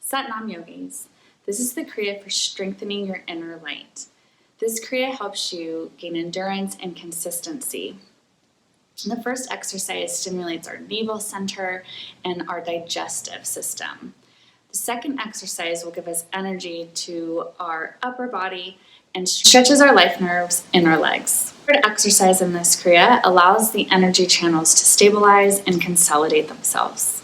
Satnam Yogis. This is the kriya for strengthening your inner light. This kriya helps you gain endurance and consistency. The first exercise stimulates our navel center and our digestive system. The second exercise will give us energy to our upper body and stretches our life nerves in our legs. The third exercise in this kriya allows the energy channels to stabilize and consolidate themselves.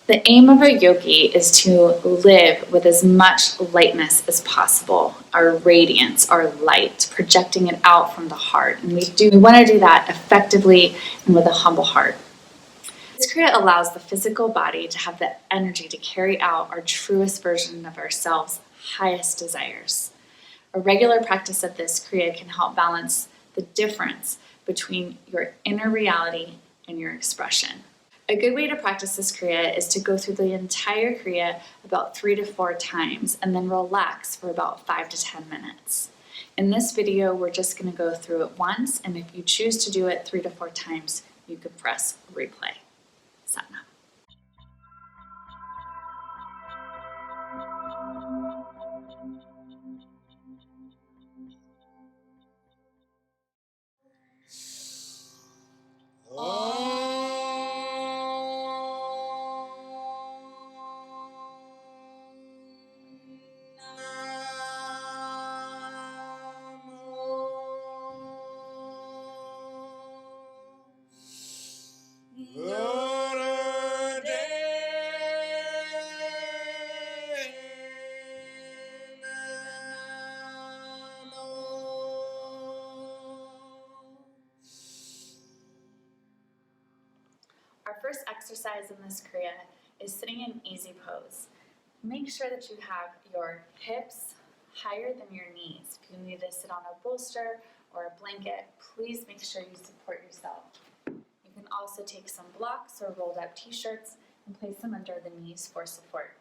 The aim of a yogi is to live with as much lightness as possible, our radiance, our light, projecting it out from the heart. And we want to do that effectively and with a humble heart. This kriya allows the physical body to have the energy to carry out our truest version of ourselves' highest desires. A regular practice of this kriya can help balance the difference between your inner reality and your expression. A good way to practice this kriya is to go through the entire kriya about 3 to 4 times and then relax for about 5 to 10 minutes. In this video, we're just going to go through it once, and if you choose to do it 3 to 4 times, you could press replay. Satnam. Our first exercise in this kriya is sitting in easy pose. Make sure that you have your hips higher than your knees. If you need to sit on a bolster or a blanket, please make sure you support yourself. You can also take some blocks or rolled up t-shirts and place them under the knees for support.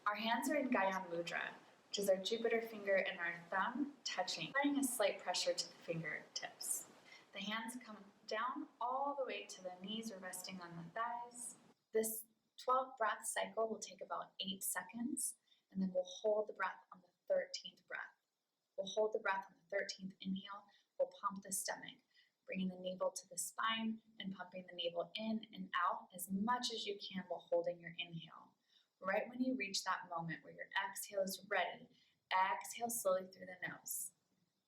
Our hands are in Gaiam Mudra, which is our Jupiter finger and our thumb touching, applying a slight pressure to the fingertips. The hands come down all the way to the knees or resting on the thighs. This 12 breath cycle will take about 8 seconds, and then we'll hold the breath on the 13th breath. We'll hold the breath on the 13th inhale. We'll pump the stomach, bringing the navel to the spine and pumping the navel in and out as much as you can while holding your inhale. Right when you reach that moment where your exhale is ready, exhale slowly through the nose.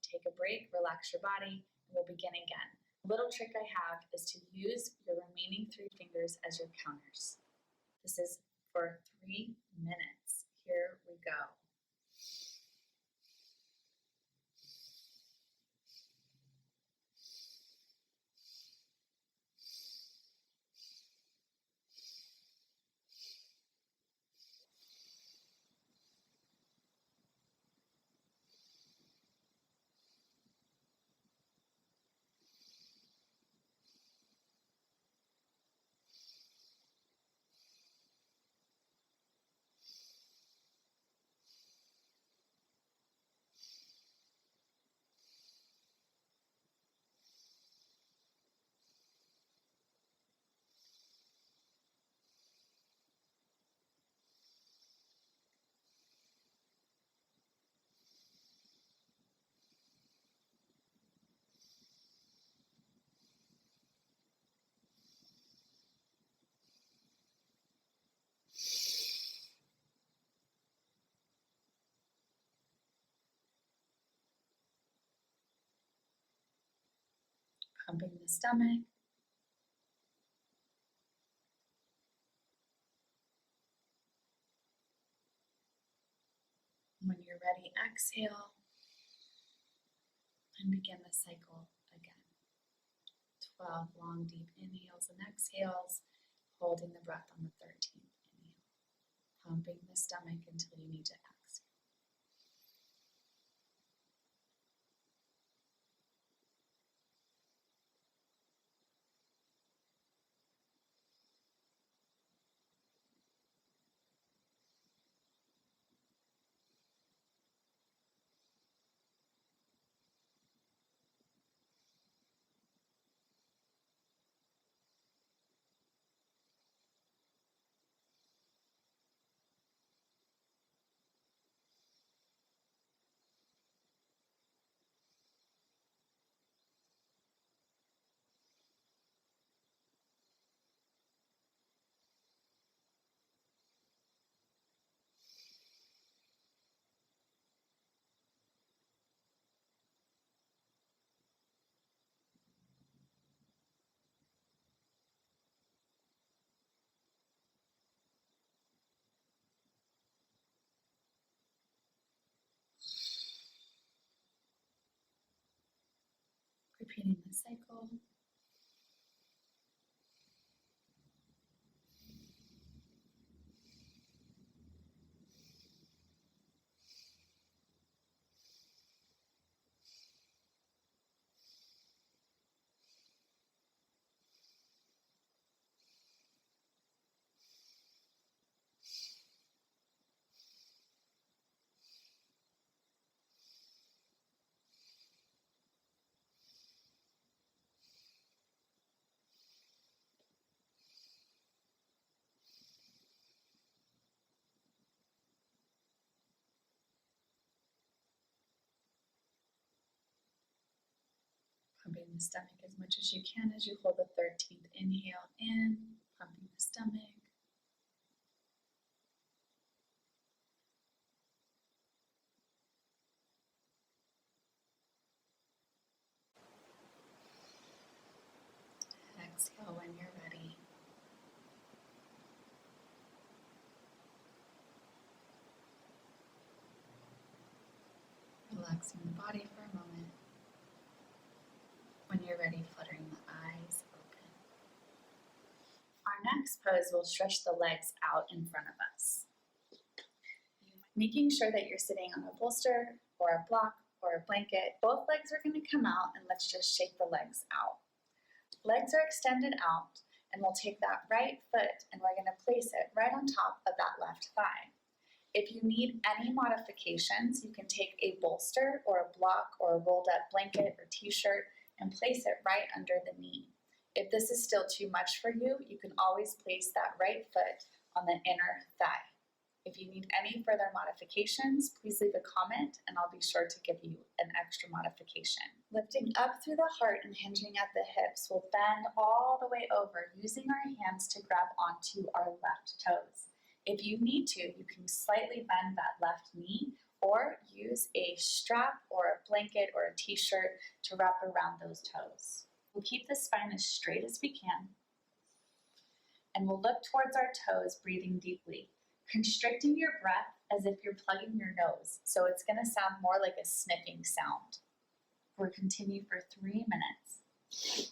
Take a break, relax your body, and we'll begin again. A little trick I have is to use your remaining 3 fingers as your counters. This is for 3 minutes. Here we go. Pumping the stomach. When you're ready, exhale and begin the cycle again. 12 long, deep inhales and exhales, holding the breath on the 13th inhale. Pumping the stomach until you need to exhale. Repeating the cycle. Pumping the stomach as much as you can as you hold the 13th inhale in, pumping the stomach. Exhale when you're ready. Relaxing the body for a moment. When you're ready, fluttering the eyes open. Our next pose will stretch the legs out in front of us. Making sure that you're sitting on a bolster or a block or a blanket. Both legs are going to come out, and let's just shake the legs out. Legs are extended out, and we'll take that right foot and we're going to place it right on top of that left thigh. If you need any modifications, you can take a bolster or a block or a rolled up blanket or t-shirt and place it right under the knee. If this is still too much for you, you can always place that right foot on the inner thigh. If you need any further modifications, please leave a comment and I'll be sure to give you an extra modification. Lifting up through the heart and hinging at the hips, we'll bend all the way over using our hands to grab onto our left toes. If you need to, you can slightly bend that left knee or use a strap or a blanket or a t-shirt to wrap around those toes. We'll keep the spine as straight as we can, and we'll look towards our toes, breathing deeply, constricting your breath as if you're plugging your nose, so it's going to sound more like a sniffing sound. We'll continue for 3 minutes.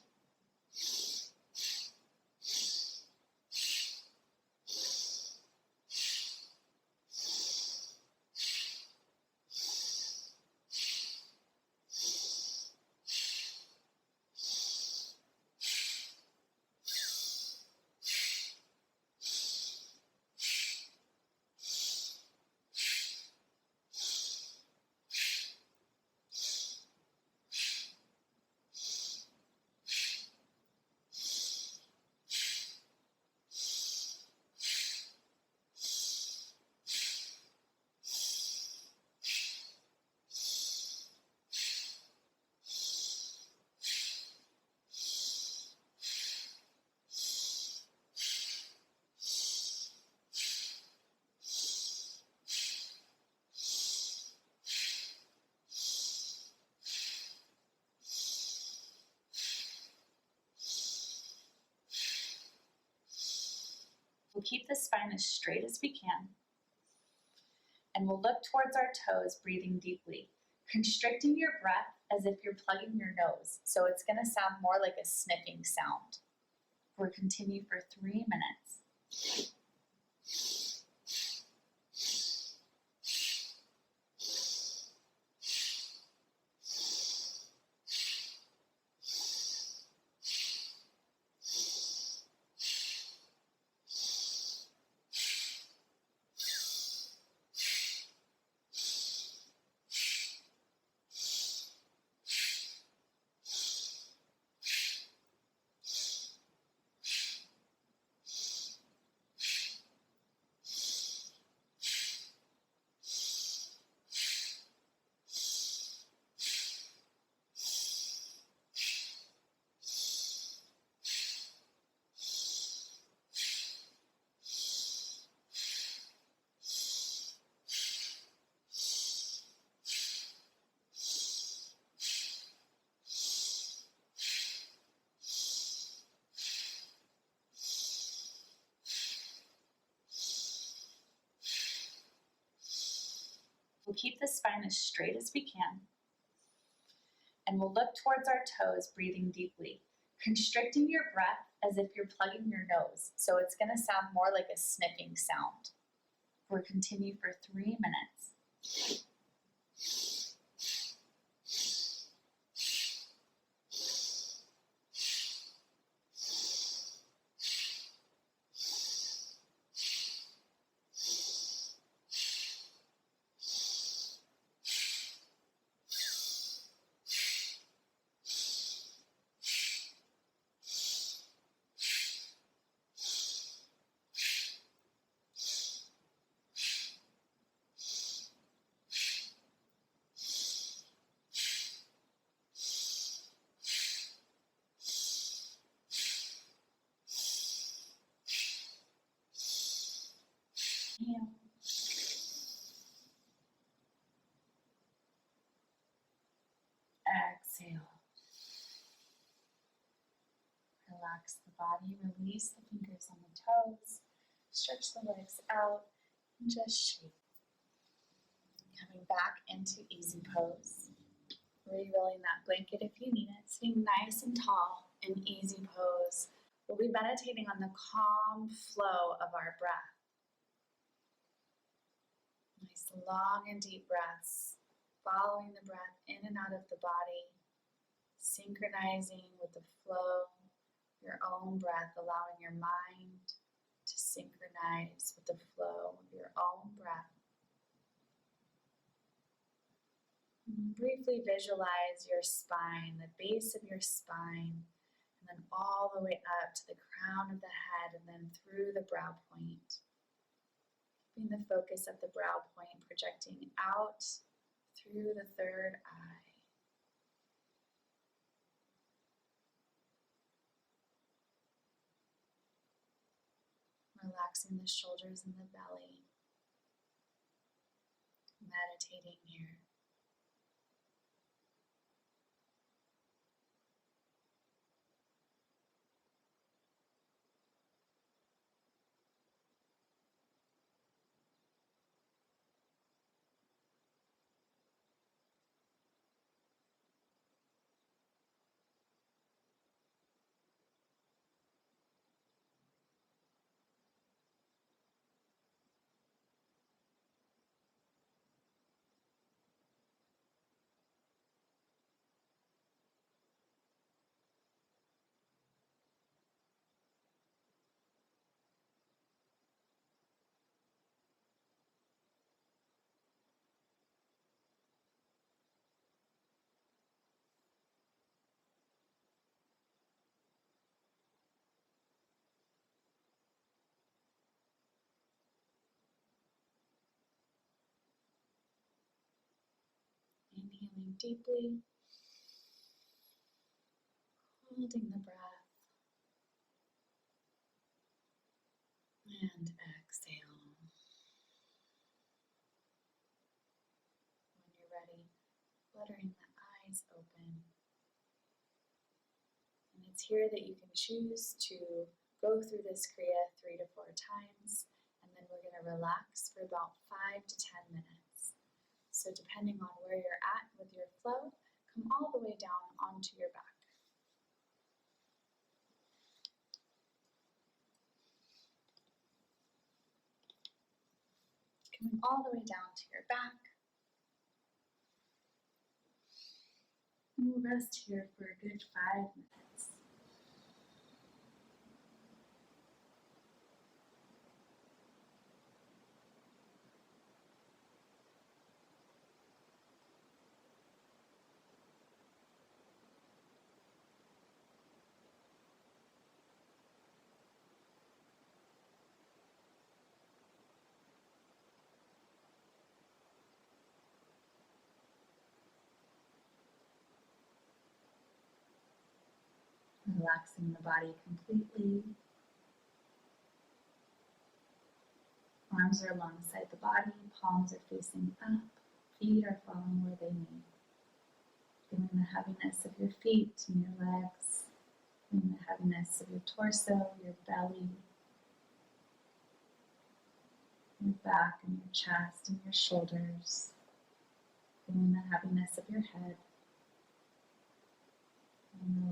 We'll keep the spine as straight as we can, and we'll look towards our toes, breathing deeply, constricting your breath as if you're plugging your nose, so it's going to sound more like a sniffing sound. We'll continue for 3 minutes. And we'll look towards our toes, breathing deeply, constricting your breath as if you're plugging your nose, so it's going to sound more like a sniffing sound. We'll continue for 3 minutes. We'll keep the spine as straight as we can, And we'll look towards our toes, breathing deeply, constricting your breath as if you're plugging your nose. So it's going to sound more like a sniffing sound. We'll continue for 3 minutes. Inhale. Exhale. Relax the body, release the fingers on the toes, stretch the legs out, and just shake. Coming back into easy pose. Re-rolling that blanket if you need it, sitting nice and tall in easy pose. We'll be meditating on the calm flow of our breath. Nice long and deep breaths, following the breath in and out of the body, synchronizing with the flow of your own breath, allowing your mind to synchronize with the flow of your own breath. Briefly visualize your spine, the base of your spine, and then all the way up to the crown of the head and then through the brow point. Keeping the focus of the brow point projecting out through the third eye. Relaxing the shoulders and the belly. Meditating here. Inhaling deeply, holding the breath, and exhale. When you're ready, fluttering the eyes open. And it's here that you can choose to go through this kriya 3 to 4 times, and then we're going to relax for about 5 to 10 minutes. So depending on where you're at with your flow, come all the way down onto your back. Coming all the way down to your back. And we'll rest here for a good 5 minutes. Relaxing the body completely. Arms are alongside the body, palms are facing up, feet are falling where they may. Feeling the heaviness of your feet and your legs, feeling the heaviness of your torso, your belly, your back and your chest and your shoulders, feeling the heaviness of your head.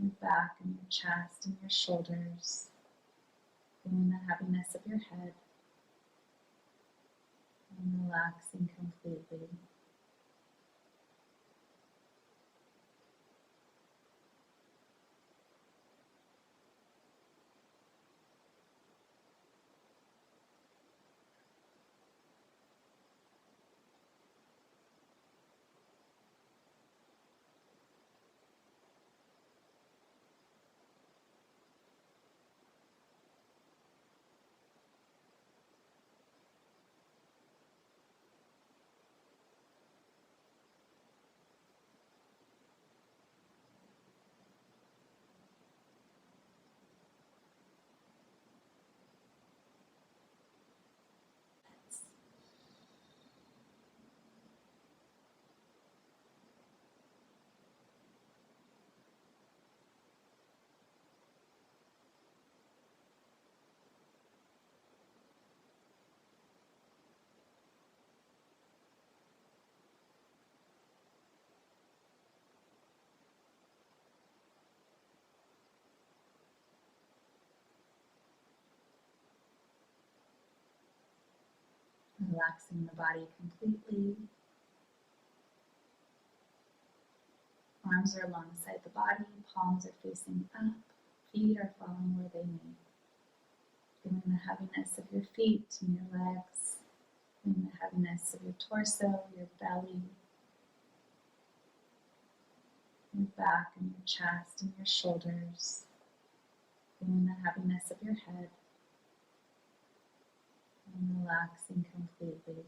your back and your chest and your shoulders, feeling the heaviness of your head and relaxing completely. Relaxing the body completely. Arms are alongside the body, palms are facing up, feet are falling where they may. Feeling the heaviness of your feet and your legs, feeling the heaviness of your torso, your belly. your back and your chest and your shoulders, feeling the heaviness of your head and relaxing completely.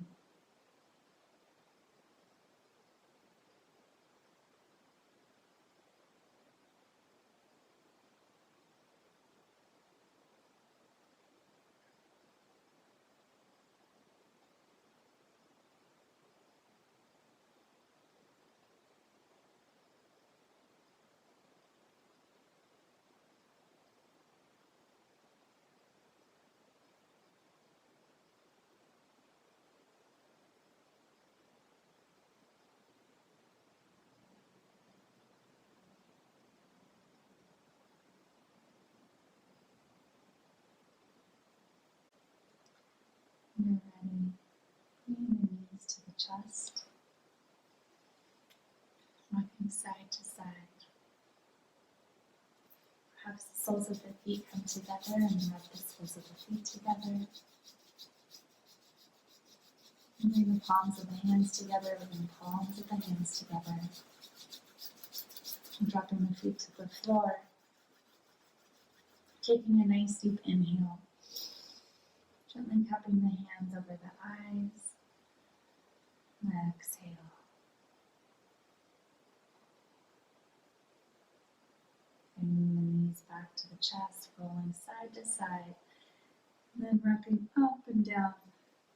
When you're ready, bring your knees to the chest, rocking side to side. Perhaps the soles of the feet come together and rub the soles of the feet together. And bring the palms of the hands together, bring the palms of the hands together. And dropping the feet to the floor. Taking a nice deep inhale. Gently cupping the hands over the eyes. And exhale. Bringing the knees back to the chest, rolling side to side. And then rocking up and down,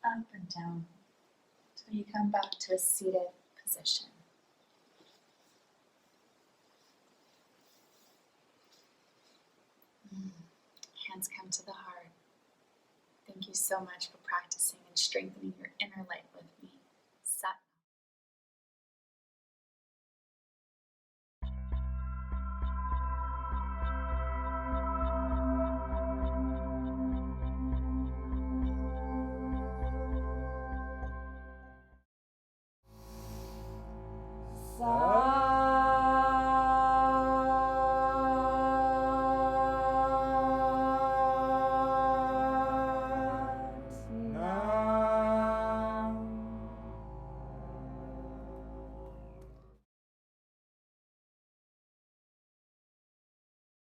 until you come back to a seated position. Hands come to the heart. Thank you so much for practicing and strengthening your inner light with me. Sat. Sa